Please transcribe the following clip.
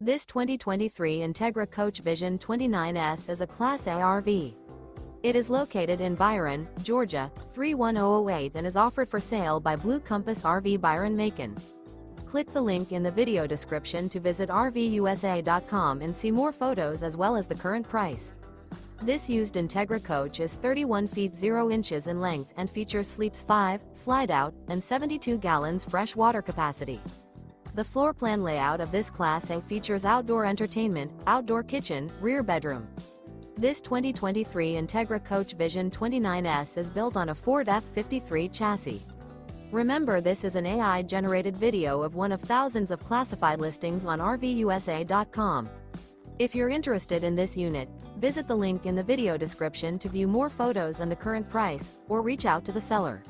This 2023 Entegra Coach Vision 29S is a Class A RV. It is located in Byron, Georgia, 31008 and is offered for sale by Blue Compass RV Byron-Macon. Click the link in the video description to visit RVUSA.com and see more photos as well as the current price. This used Entegra coach is 31 feet 0 inches in length and features sleeps 5, slide-out, and 72 gallons fresh water capacity. The floor plan layout of this Class A features outdoor entertainment, outdoor kitchen, rear bedroom. This 2023 Entegra Coach Vision 29S is built on a Ford F53 chassis. Remember, this is an AI-generated video of one of thousands of classified listings on RVUSA.com. If you're interested in this unit, visit the link in the video description to view more photos and the current price, or reach out to the seller.